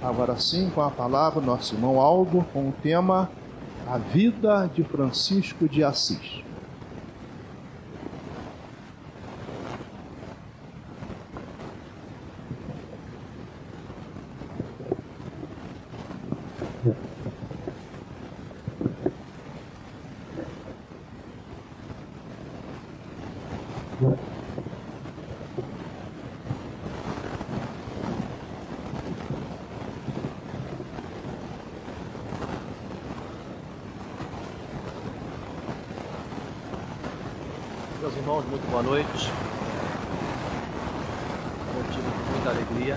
Agora sim, com a palavra, nosso irmão Aldo, com o tema A Vida de Francisco de Assis. Meus irmãos, muito boa noite. Motivo de muita alegria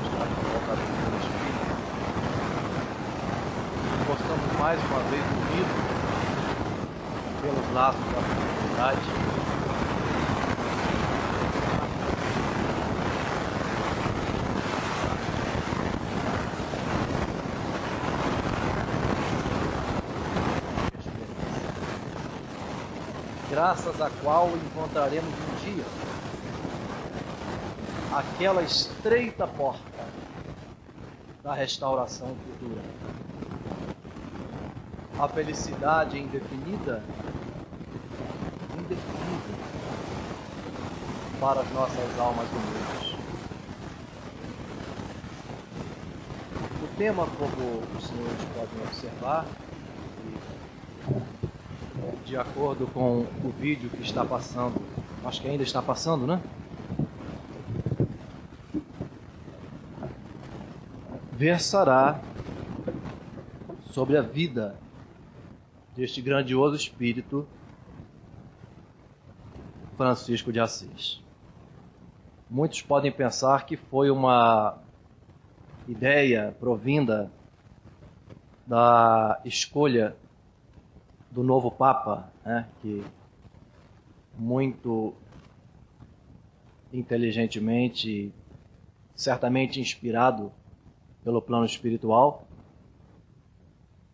estar de volta do Espírito. Gostamos mais uma vez unidos pelos laços da fraternidade. Graças à qual encontraremos um dia aquela estreita porta da restauração futura. A felicidade indefinida, indefinível para as nossas almas humildes. O tema, como os senhores podem observar, de acordo com o vídeo que está passando, acho que ainda está passando, né? Versará sobre a vida deste grandioso espírito Francisco de Assis. Muitos podem pensar que foi uma ideia provinda da escolha do novo Papa, né, que muito inteligentemente, certamente inspirado pelo plano espiritual,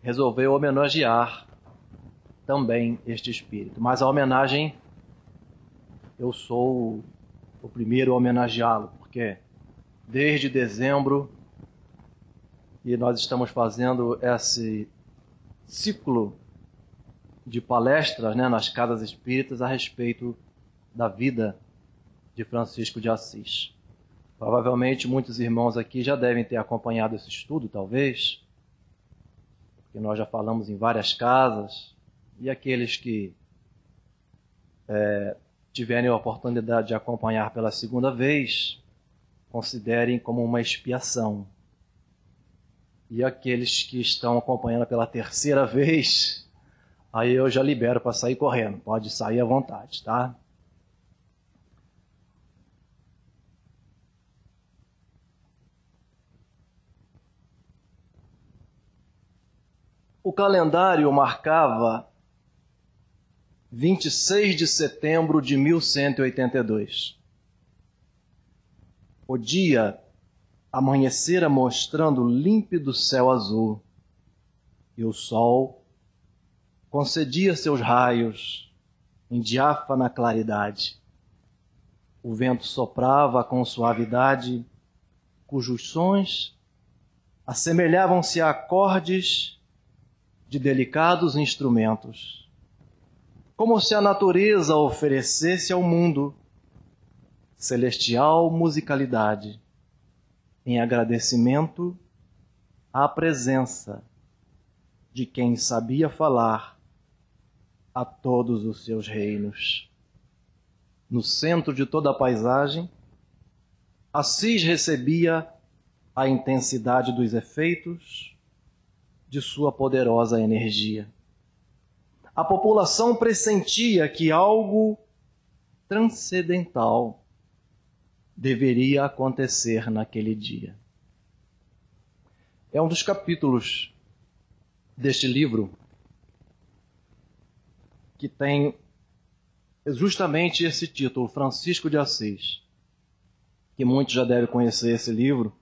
resolveu homenagear também este espírito. Mas a homenagem, eu sou o primeiro a homenageá-lo, porque desde dezembro e nós estamos fazendo esse ciclo de palestras, né, nas casas espíritas a respeito da vida de Francisco de Assis. Provavelmente muitos irmãos aqui já devem ter acompanhado esse estudo, talvez, porque nós já falamos em várias casas, e aqueles que tiverem a oportunidade de acompanhar pela segunda vez, considerem como uma expiação. E aqueles que estão acompanhando pela terceira vez, aí eu já libero para sair correndo. Pode sair à vontade, tá? O calendário marcava 26 de setembro de 1182. O dia amanhecera mostrando límpido céu azul, e o sol concedia seus raios em diáfana claridade. O vento soprava com suavidade, cujos sons assemelhavam-se a acordes de delicados instrumentos, como se a natureza oferecesse ao mundo celestial musicalidade, em agradecimento à presença de quem sabia falar a todos os seus reinos. No centro de toda a paisagem, Assis recebia a intensidade dos efeitos de sua poderosa energia. A população pressentia que algo transcendental deveria acontecer naquele dia. É um dos capítulos deste livro que tem justamente esse título, Francisco de Assis, que muitos já devem conhecer esse livro.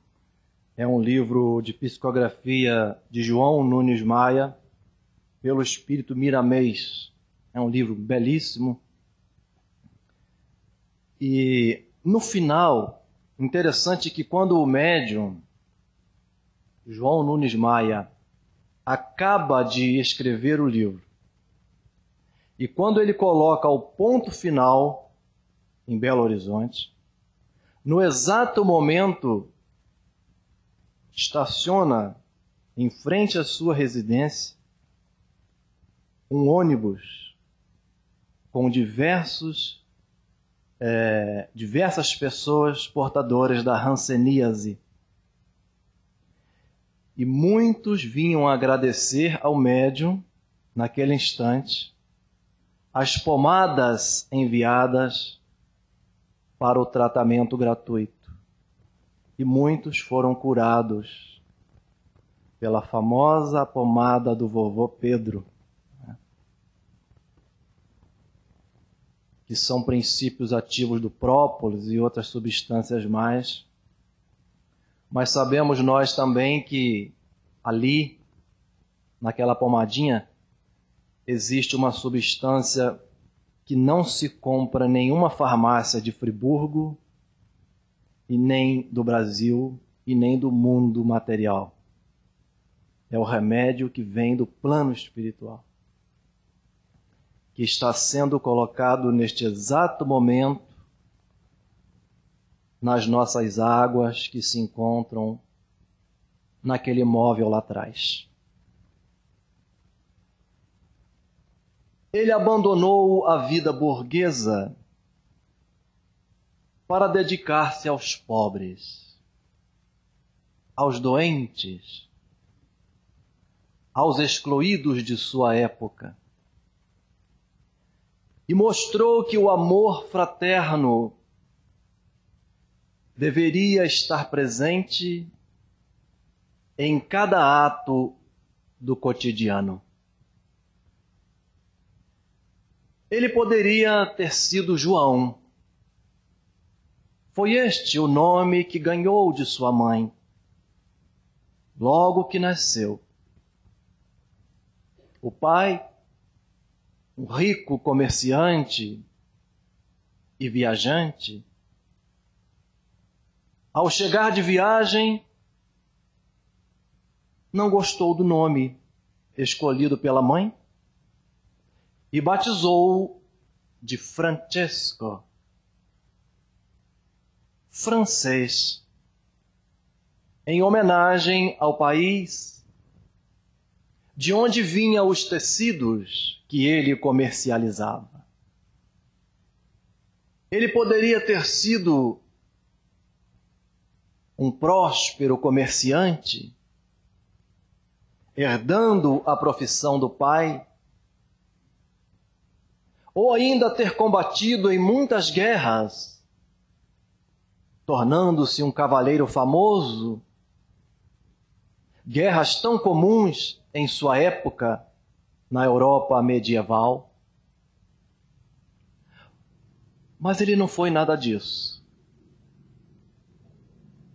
É um livro de psicografia de João Nunes Maia, pelo Espírito Miramês. É um livro belíssimo. E no final, interessante que quando o médium João Nunes Maia, acaba de escrever o livro. E quando ele coloca o ponto final em Belo Horizonte, no exato momento, estaciona em frente à sua residência um ônibus com diversas pessoas portadoras da hanseníase. E muitos vinham agradecer ao médium, naquele instante, as pomadas enviadas para o tratamento gratuito. E muitos foram curados pela famosa pomada do vovô Pedro, que são princípios ativos do própolis e outras substâncias mais. Mas sabemos nós também que ali, naquela pomadinha, existe uma substância que não se compra em nenhuma farmácia de Friburgo, e nem do Brasil, e nem do mundo material. É o remédio que vem do plano espiritual, que está sendo colocado neste exato momento nas nossas águas que se encontram naquele móvel lá atrás. Ele abandonou a vida burguesa para dedicar-se aos pobres, aos doentes, aos excluídos de sua época. E mostrou que o amor fraterno deveria estar presente em cada ato do cotidiano. Ele poderia ter sido João. Foi este o nome que ganhou de sua mãe, logo que nasceu. O pai, um rico comerciante e viajante, ao chegar de viagem, não gostou do nome escolhido pela mãe e batizou-o de Francesco, francês, em homenagem ao país de onde vinham os tecidos que ele comercializava. Ele poderia ter sido um próspero comerciante, herdando a profissão do pai, ou ainda ter combatido em muitas guerras, tornando-se um cavaleiro famoso, guerras tão comuns em sua época na Europa medieval. Mas ele não foi nada disso.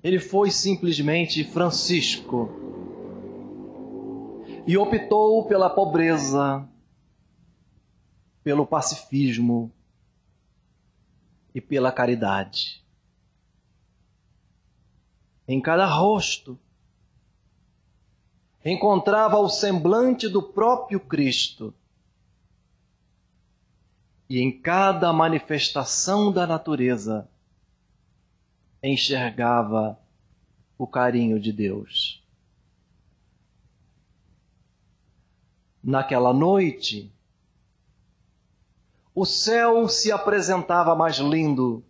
Ele foi simplesmente Francisco e optou pela pobreza, pelo pacifismo e pela caridade. Em cada rosto encontrava o semblante do próprio Cristo, e em cada manifestação da natureza enxergava o carinho de Deus. Naquela noite, o céu se apresentava mais lindo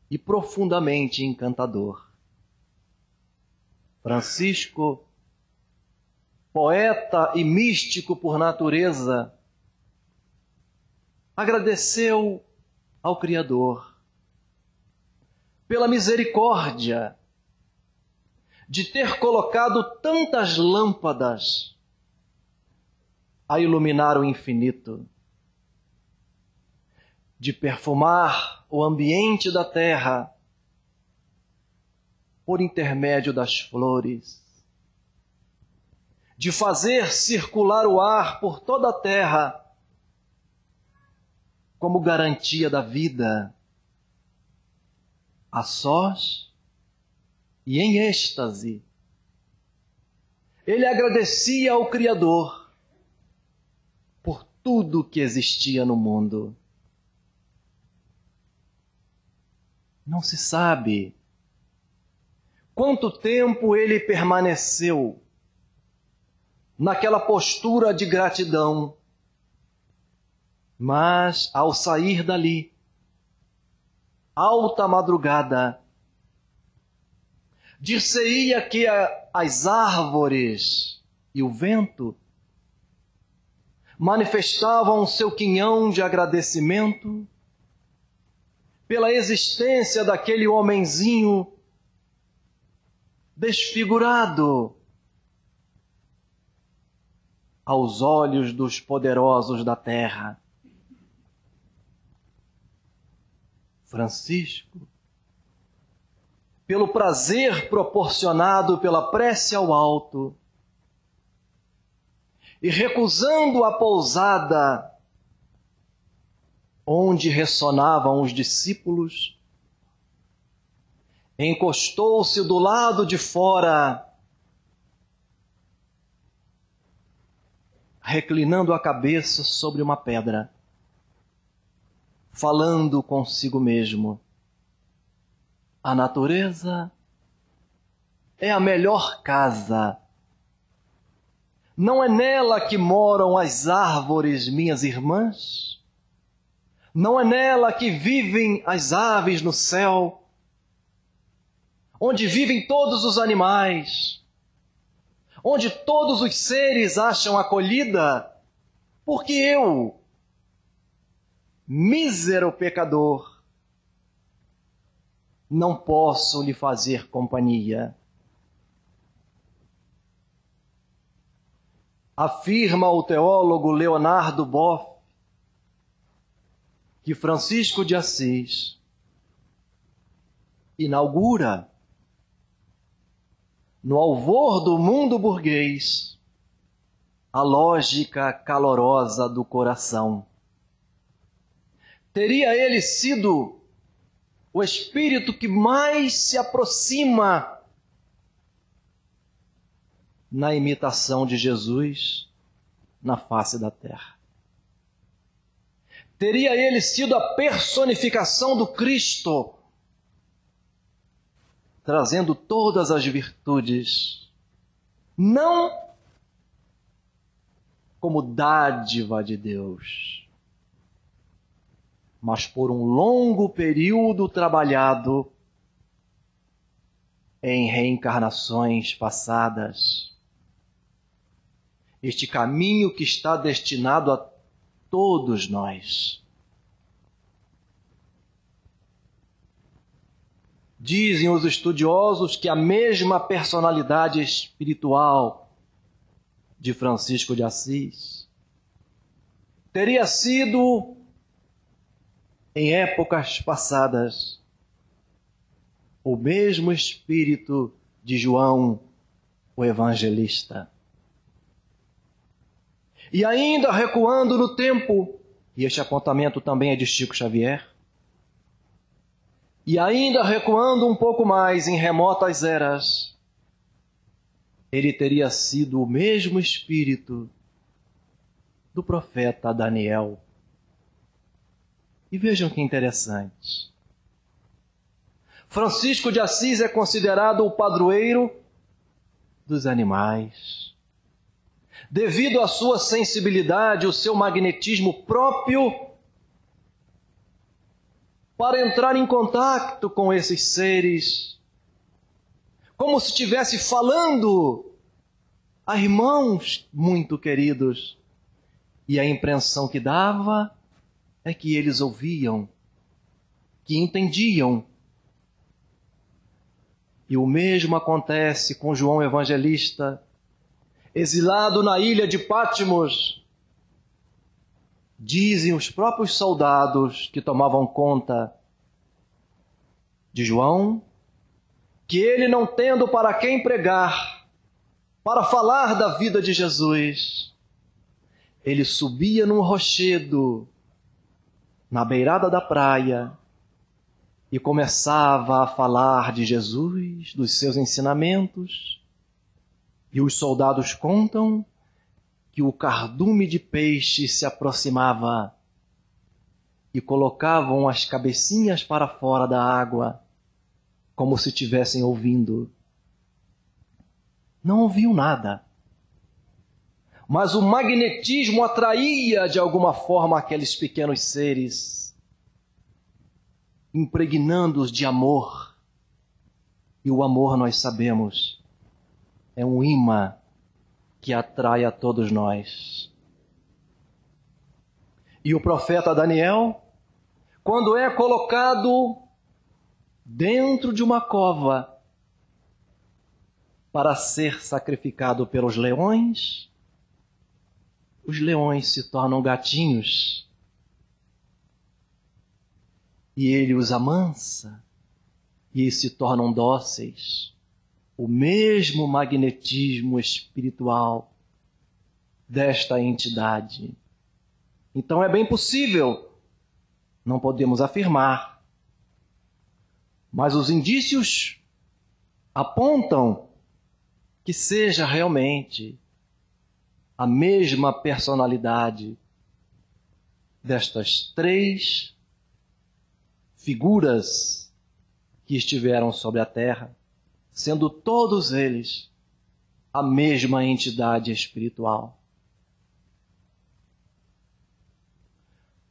e profundamente encantador. Francisco, poeta e místico por natureza, agradeceu ao Criador pela misericórdia de ter colocado tantas lâmpadas a iluminar o infinito, de perfumar o ambiente da terra por intermédio das flores, de fazer circular o ar por toda a terra como garantia da vida, a sós e em êxtase, Ele agradecia ao Criador por tudo que existia no mundo. Não se sabe quanto tempo ele permaneceu naquela postura de gratidão, mas ao sair dali, alta madrugada, dir-se-ia que as árvores e o vento manifestavam seu quinhão de agradecimento pela existência daquele homenzinho desfigurado aos olhos dos poderosos da terra. Francisco, pelo prazer proporcionado pela prece ao alto, e recusando a pousada onde ressonavam os discípulos, encostou-se do lado de fora, reclinando a cabeça sobre uma pedra, falando consigo mesmo: a natureza é a melhor casa. Não é nela que moram as árvores, minhas irmãs? Não é nela que vivem as aves no céu? Onde vivem todos os animais? Onde todos os seres acham acolhida? Porque eu, mísero pecador, não posso lhe fazer companhia. Afirma o teólogo Leonardo Boff que Francisco de Assis inaugura, no alvor do mundo burguês, a lógica calorosa do coração. Teria ele sido o espírito que mais se aproxima na imitação de Jesus na face da terra. Teria ele sido a personificação do Cristo, trazendo todas as virtudes, não como dádiva de Deus, mas por um longo período trabalhado em reencarnações passadas. Este caminho que está destinado a todos nós. Dizem os estudiosos que a mesma personalidade espiritual de Francisco de Assis teria sido, em épocas passadas, o mesmo espírito de João, o evangelista. E ainda recuando no tempo, e este apontamento também é de Chico Xavier, e ainda recuando um pouco mais em remotas eras, ele teria sido o mesmo espírito do profeta Daniel. E vejam que interessante. Francisco de Assis é considerado o padroeiro dos animais. Devido à sua sensibilidade, o seu magnetismo próprio, para entrar em contato com esses seres, como se estivesse falando a irmãos muito queridos. E a impressão que dava é que eles ouviam, que entendiam. E o mesmo acontece com João Evangelista, exilado na ilha de Patmos. Dizem os próprios soldados que tomavam conta de João, que ele, não tendo para quem pregar, para falar da vida de Jesus, ele subia num rochedo, na beirada da praia, e começava a falar de Jesus, dos seus ensinamentos, E os soldados contam que o cardume de peixe se aproximava e colocavam as cabecinhas para fora da água, como se estivessem ouvindo. Não ouviam nada. Mas o magnetismo atraía de alguma forma aqueles pequenos seres, impregnando-os de amor. E o amor, nós sabemos, é um imã que atrai a todos nós. E o profeta Daniel, quando é colocado dentro de uma cova para ser sacrificado pelos leões, os leões se tornam gatinhos e ele os amansa e se tornam dóceis. O mesmo magnetismo espiritual desta entidade. Então é bem possível, não podemos afirmar, mas os indícios apontam que seja realmente a mesma personalidade destas três figuras que estiveram sobre a terra, sendo todos eles a mesma entidade espiritual.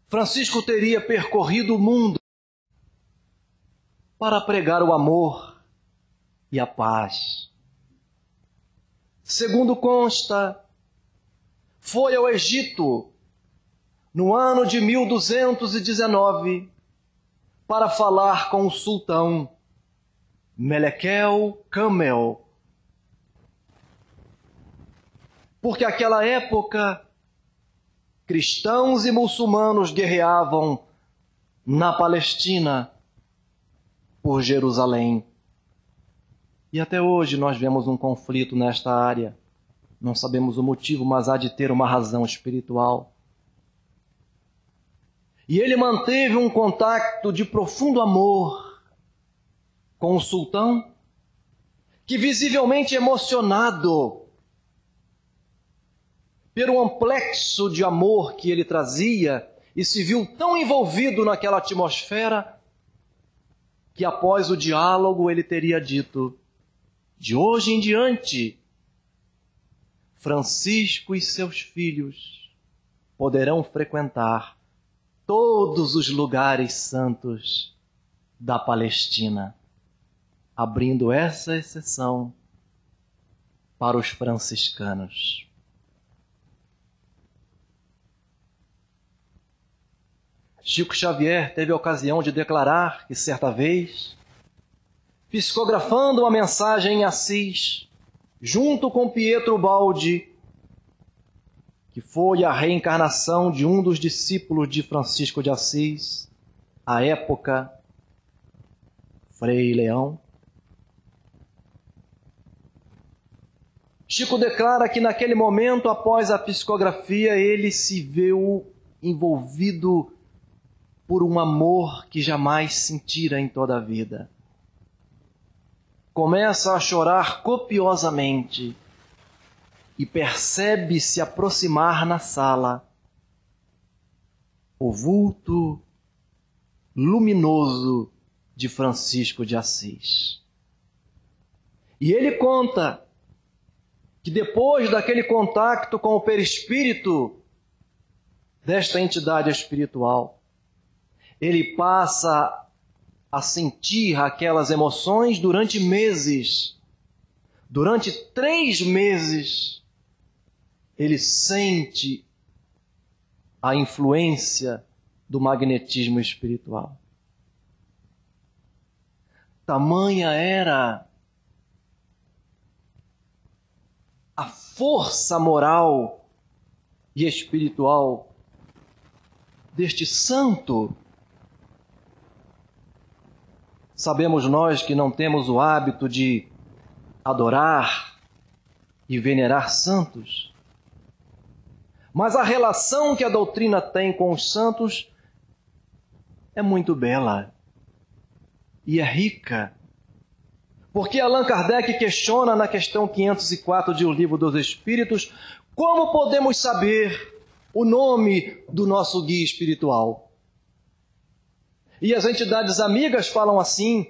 Francisco teria percorrido o mundo para pregar o amor e a paz. Segundo consta, foi ao Egito no ano de 1219 para falar com o sultão Melekel Camel. Porque naquela época, cristãos e muçulmanos guerreavam na Palestina por Jerusalém. E até hoje nós vemos um conflito nesta área. Não sabemos o motivo, mas há de ter uma razão espiritual. E ele manteve um contato de profundo amor com o sultão, que visivelmente emocionado pelo amplexo de amor que ele trazia e se viu tão envolvido naquela atmosfera que após o diálogo ele teria dito: de hoje em diante, Francisco e seus filhos poderão frequentar todos os lugares santos da Palestina, abrindo essa exceção para os franciscanos. Chico Xavier teve a ocasião de declarar que, certa vez, psicografando uma mensagem em Assis, junto com Pietro Baldi, que foi a reencarnação de um dos discípulos de Francisco de Assis, à época, Frei Leão, Chico declara que naquele momento, após a psicografia, ele se viu envolvido por um amor que jamais sentira em toda a vida. Começa a chorar copiosamente e percebe se aproximar na sala o vulto luminoso de Francisco de Assis. E ele conta que depois daquele contato com o perispírito desta entidade espiritual, ele passa a sentir aquelas emoções durante meses. Durante 3 meses, ele sente a influência do magnetismo espiritual. Tamanha era a força moral e espiritual deste santo. Sabemos nós que não temos o hábito de adorar e venerar santos, mas a relação que a doutrina tem com os santos é muito bela e é rica, Porque Allan Kardec questiona na questão 504 de O Livro dos Espíritos como podemos saber o nome do nosso guia espiritual. E as entidades amigas falam assim: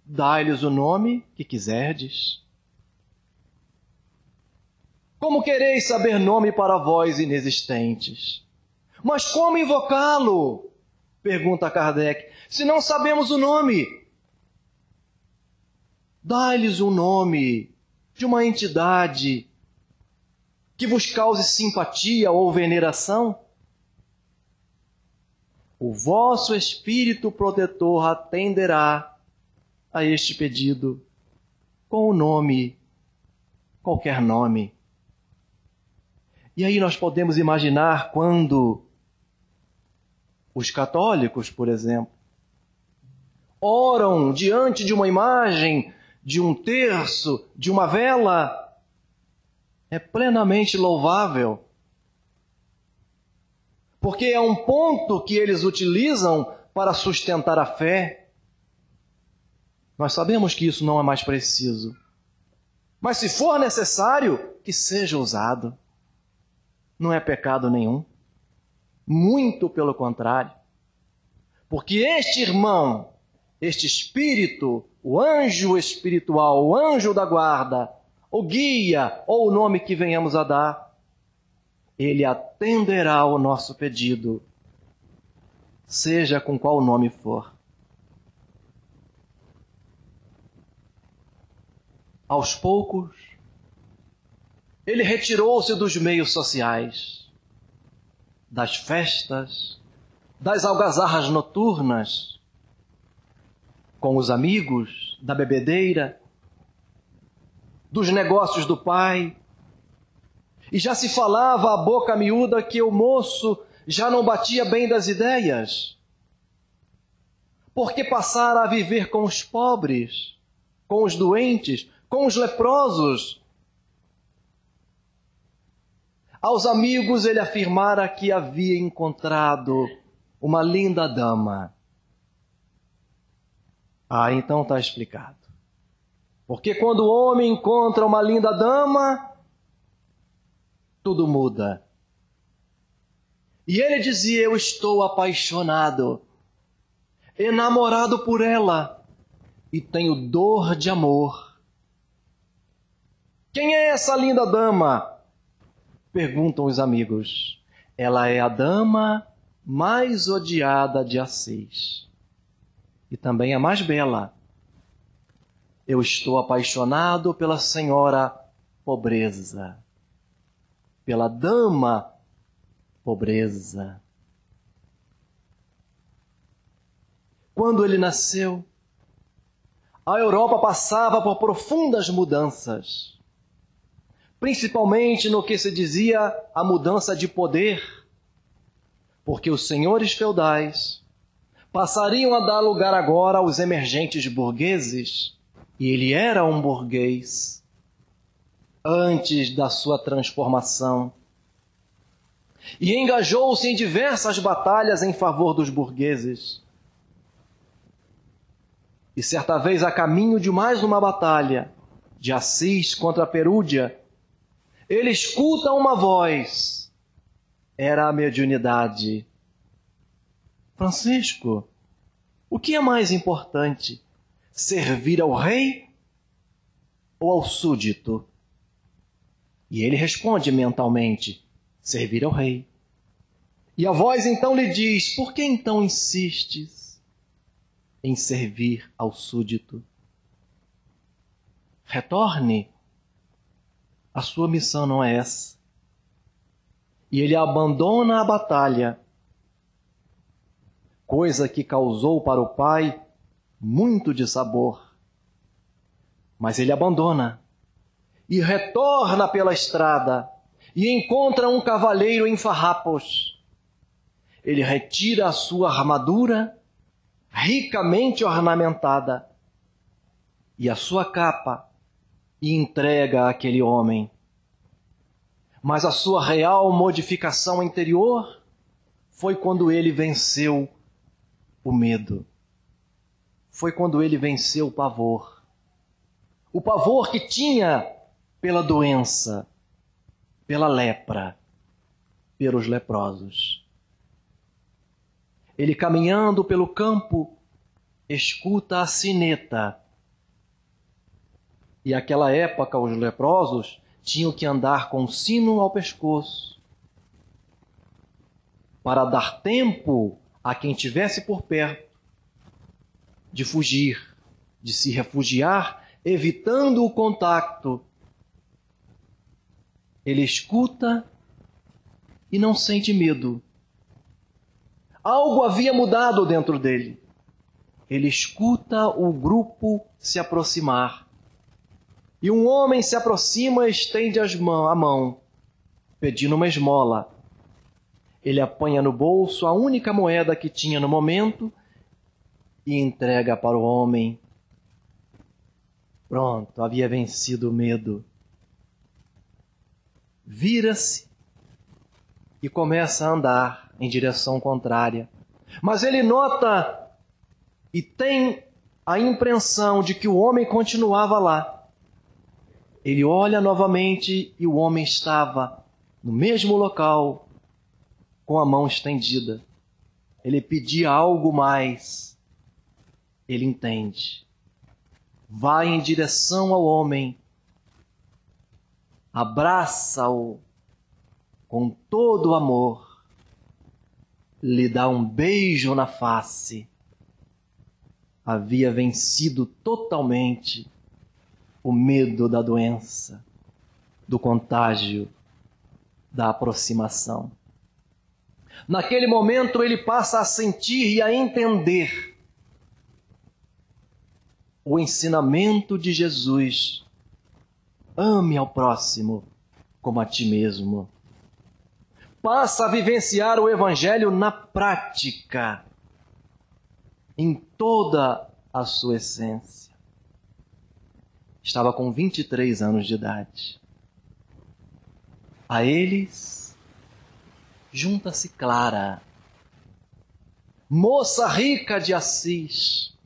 dai-lhes o nome que quiserdes. Como quereis saber nome para vós inexistentes? Mas como invocá-lo? Pergunta Kardec, se não sabemos o nome. Dai-lhes um nome de uma entidade que vos cause simpatia ou veneração. O vosso espírito protetor atenderá a este pedido com o nome, qualquer nome. E aí nós podemos imaginar quando os católicos, por exemplo, oram diante de uma imagem, de um terço, de uma vela, é plenamente louvável. Porque é um ponto que eles utilizam para sustentar a fé. Nós sabemos que isso não é mais preciso. Mas se for necessário, que seja usado. Não é pecado nenhum. Muito pelo contrário. Porque este irmão, este espírito, o anjo espiritual, o anjo da guarda, o guia, ou o nome que venhamos a dar, ele atenderá ao nosso pedido, seja com qual nome for. Aos poucos, ele retirou-se dos meios sociais, das festas, das algazarras noturnas, com os amigos, da bebedeira, dos negócios do pai. E já se falava a boca miúda que o moço já não batia bem das ideias, porque passara a viver com os pobres, com os doentes, com os leprosos. Aos amigos ele afirmara que havia encontrado uma linda dama. Ah, então está explicado. Porque quando o homem encontra uma linda dama, tudo muda. E ele dizia: eu estou apaixonado, enamorado por ela, e tenho dor de amor. Quem é essa linda dama? Perguntam os amigos. Ela é a dama mais odiada de Assis. E também a mais bela. Eu estou apaixonado pela senhora Pobreza. Pela dama Pobreza. Quando ele nasceu, a Europa passava por profundas mudanças. Principalmente no que se dizia a mudança de poder. Porque os senhores feudais passariam a dar lugar agora aos emergentes burgueses. E ele era um burguês antes da sua transformação. E engajou-se em diversas batalhas em favor dos burgueses. E certa vez, a caminho de mais uma batalha, de Assis contra Perúdia, ele escuta uma voz. Era a mediunidade. Francisco, o que é mais importante? Servir ao rei ou ao súdito? E ele responde mentalmente: servir ao rei. E a voz então lhe diz: por que então insistes em servir ao súdito? Retorne. A sua missão não é essa. E ele abandona a batalha, coisa que causou para o pai muito dissabor. Mas ele abandona e retorna pela estrada e encontra um cavaleiro em farrapos. Ele retira a sua armadura, ricamente ornamentada, e a sua capa, e entrega àquele homem. Mas a sua real modificação interior foi quando ele venceu o medo. Foi quando ele venceu o pavor. o pavor que tinha pela doença, pela lepra, pelos leprosos. Ele, caminhando pelo campo, escuta a sineta. E naquela época os leprosos tinham que andar com um sino ao pescoço para dar tempo a quem estivesse por perto de fugir, de se refugiar, evitando o contato. Ele escuta e não sente medo. Algo havia mudado dentro dele. Ele escuta o grupo se aproximar. E um homem se aproxima e estende a mão, pedindo uma esmola. Ele apanha no bolso a única moeda que tinha no momento e entrega para o homem. Pronto, havia vencido o medo. Vira-se e começa a andar em direção contrária. Mas ele nota e tem a impressão de que o homem continuava lá. Ele olha novamente e o homem estava no mesmo local, com a mão estendida. Ele pedia algo mais. Ele entende. Vai em direção ao homem, abraça-o com todo o amor, lhe dá um beijo na face. Havia vencido totalmente o medo da doença, do contágio, da aproximação. Naquele momento ele passa a sentir e a entender o ensinamento de Jesus. Ame ao próximo como a ti mesmo. Passa a vivenciar o Evangelho na prática, em toda a sua essência. Estava com 23 anos de idade. A eles junta-se Clara, moça rica de Assis.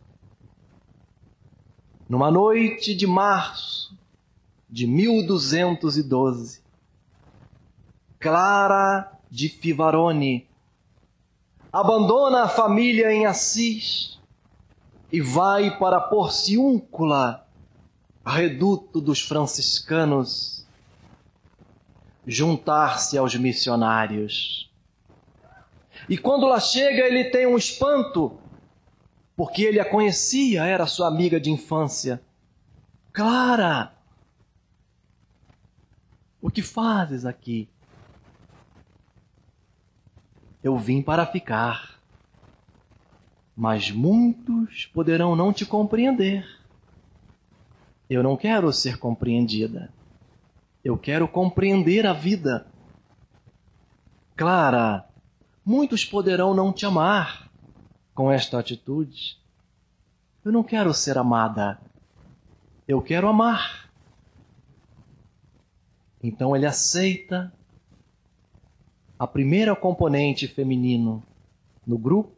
Numa noite de março de 1212, Clara de Fivarone abandona a família em Assis e vai para Porciúncula, reduto dos franciscanos, juntar-se aos missionários. E quando lá chega, ele tem um espanto, porque ele a conhecia, era sua amiga de infância. Clara, o que fazes aqui? Eu vim para ficar, mas muitos poderão não te compreender. Eu não quero ser compreendida. Eu quero compreender a vida. Clara, muitos poderão não te amar com esta atitude. Eu não quero ser amada. Eu quero amar. Então ele aceita a primeira componente feminino no grupo,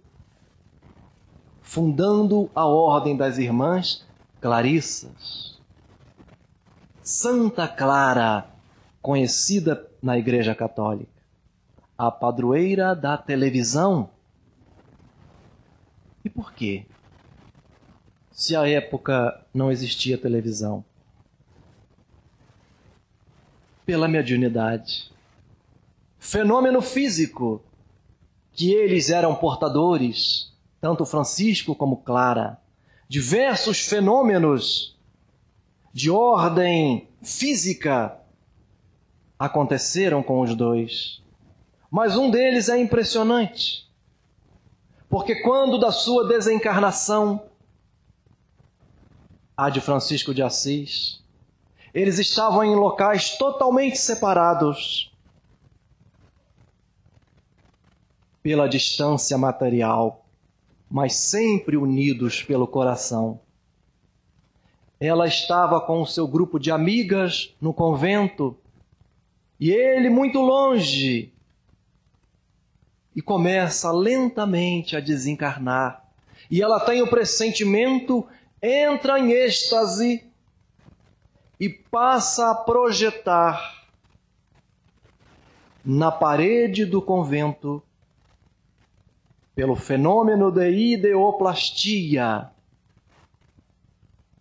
fundando a Ordem das Irmãs Clarissas. Santa Clara, conhecida na Igreja Católica, a padroeira da televisão. E por quê? Se à época não existia televisão? Pela mediunidade. Fenômeno físico que eles eram portadores, tanto Francisco como Clara. Diversos fenômenos de ordem física aconteceram com os dois. Mas um deles é impressionante, porque quando da sua desencarnação, a de Francisco de Assis, eles estavam em locais totalmente separados pela distância material, mas sempre unidos pelo coração. Ela estava com o seu grupo de amigas no convento e ele muito longe, e começa lentamente a desencarnar. E ela tem o pressentimento, entra em êxtase e passa a projetar na parede do convento, pelo fenômeno de ideoplastia,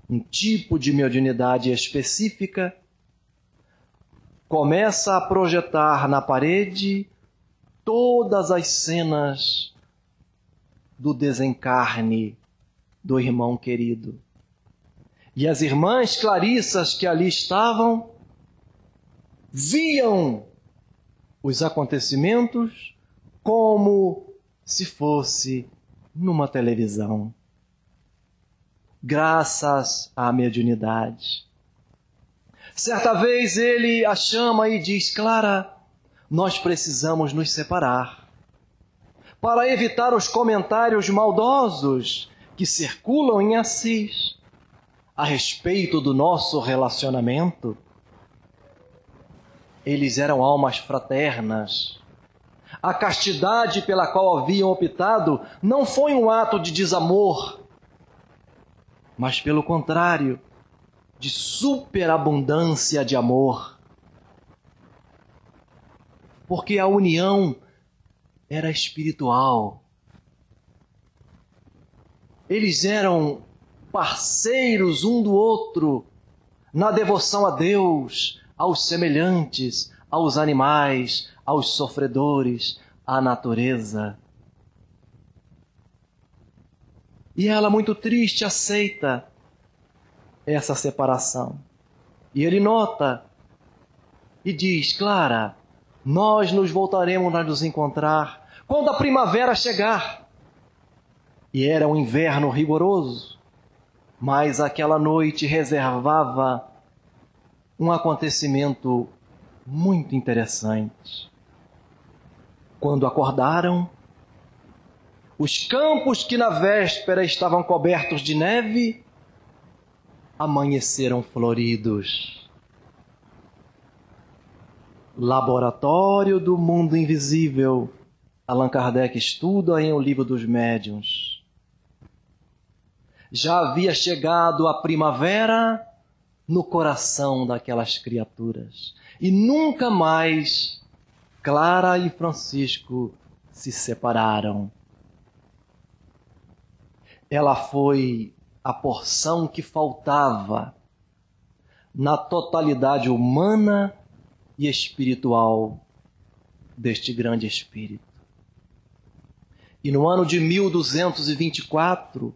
um tipo de mediunidade específica, começa a projetar na parede todas as cenas do desencarne do irmão querido. E as irmãs Clarissas que ali estavam viam os acontecimentos como se fosse numa televisão. Graças à mediunidade. Certa vez ele a chama e diz: Clara, nós precisamos nos separar para evitar os comentários maldosos que circulam em Assis a respeito do nosso relacionamento. Eles eram almas fraternas. A castidade pela qual haviam optado não foi um ato de desamor, mas pelo contrário, de superabundância de amor. Porque a união era espiritual. Eles eram parceiros um do outro na devoção a Deus, aos semelhantes, aos animais, aos sofredores, à natureza. E ela, muito triste, aceita essa separação. E ele nota e diz: Clara, nós nos voltaremos a nos encontrar quando a primavera chegar. E era um inverno rigoroso, mas aquela noite reservava um acontecimento muito interessante. Quando acordaram, os campos que na véspera estavam cobertos de neve amanheceram floridos. Laboratório do mundo invisível, Allan Kardec estuda em O Livro dos Médiuns. Já havia chegado a primavera no coração daquelas criaturas. E nunca mais Clara e Francisco se separaram. Ela foi a porção que faltava na totalidade humana e espiritual deste grande espírito. E no ano de 1224,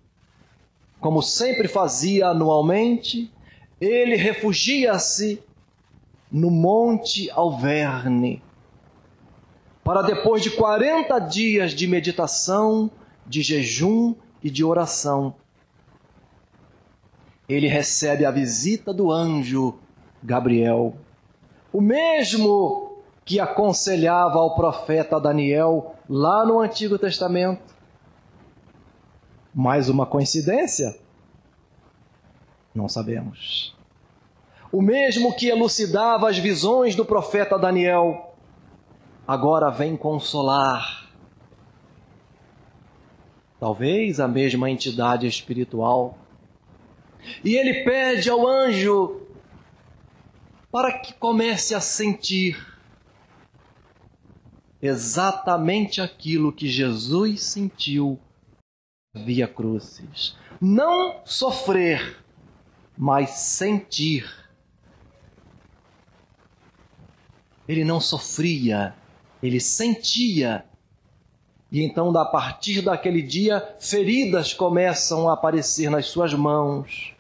como sempre fazia anualmente, ele refugia-se no Monte Alverne, para depois de 40 dias de meditação, de jejum e de oração, ele recebe a visita do anjo Gabriel, o mesmo que aconselhava ao profeta Daniel lá no Antigo Testamento. Mais uma coincidência? Não sabemos. O mesmo que elucidava as visões do profeta Daniel, agora vem consolar. Talvez a mesma entidade espiritual. E ele pede ao anjo para que comece a sentir exatamente aquilo que Jesus sentiu via crucis. Não sofrer, mas sentir. Ele não sofria, ele sentia. E então, a partir daquele dia, feridas começam a aparecer nas suas mãos,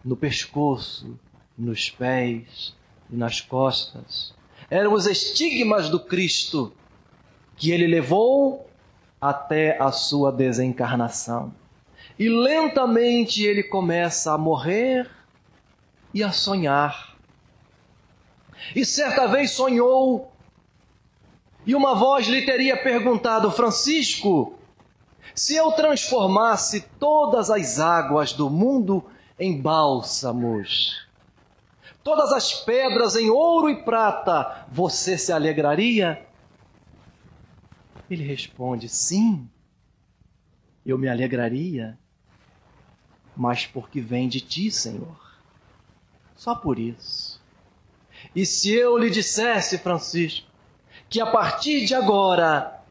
no pescoço, nos pés e nas costas. Eram os estigmas do Cristo que ele levou até a sua desencarnação. E lentamente ele começa a morrer e a sonhar. E certa vez sonhou, e uma voz lhe teria perguntado: Francisco, se eu transformasse todas as águas do mundo em bálsamos, todas as pedras em ouro e prata, você se alegraria? Ele responde: sim, eu me alegraria, mas porque vem de ti, Senhor. Só por isso. E se eu lhe dissesse, Francisco, que a partir de agora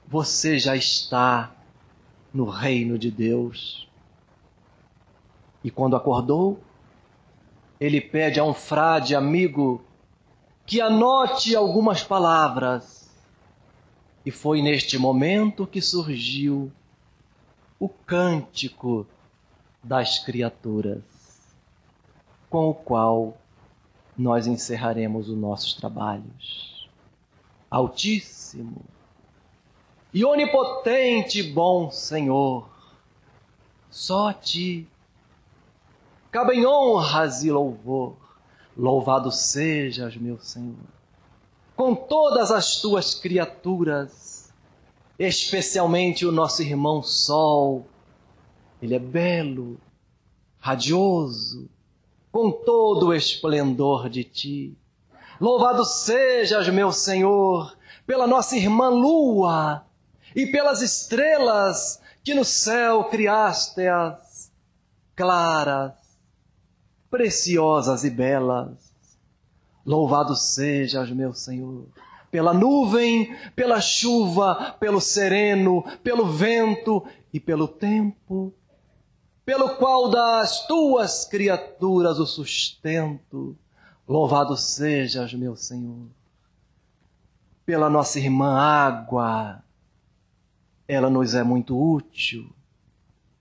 você já está no reino de Deus. E quando acordou, ele pede a um frade amigo que anote algumas palavras. E foi neste momento que surgiu o cântico das criaturas, com o qual nós encerraremos os nossos trabalhos. Altíssimo e onipotente bom Senhor, só a ti cabem honras e louvor. Louvado sejas, meu Senhor, com todas as tuas criaturas, especialmente o nosso irmão Sol. Ele é belo, radioso, com todo o esplendor de ti. Louvado sejas, meu Senhor, pela nossa irmã Lua e pelas estrelas que no céu criaste-as, claras, preciosas e belas. Louvado sejas, meu Senhor, pela nuvem, pela chuva, pelo sereno, pelo vento e pelo tempo, pelo qual das tuas criaturas o sustento. Louvado sejas, meu Senhor, pela nossa irmã água. Ela nos é muito útil,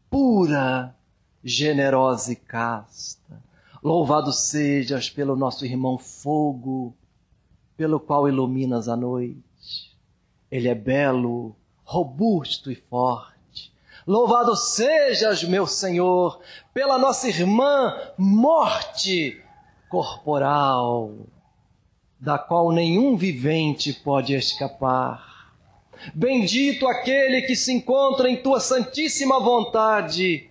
pura, generosa e casta. Louvado sejas pelo nosso irmão fogo, pelo qual iluminas a noite. Ele é belo, robusto e forte. Louvado sejas, meu Senhor, pela nossa irmã morte corporal, da qual nenhum vivente pode escapar. Bendito aquele que se encontra em tua santíssima vontade,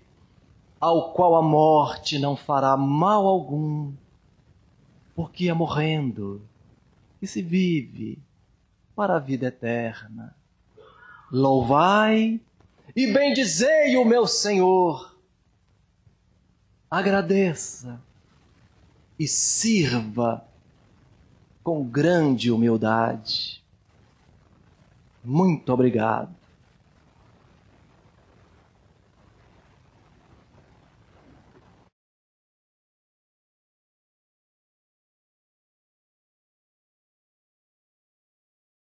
ao qual a morte não fará mal algum, porque é morrendo que se vive para a vida eterna. Louvai e bendizei o meu Senhor. Agradeça e sirva com grande humildade. Muito obrigado.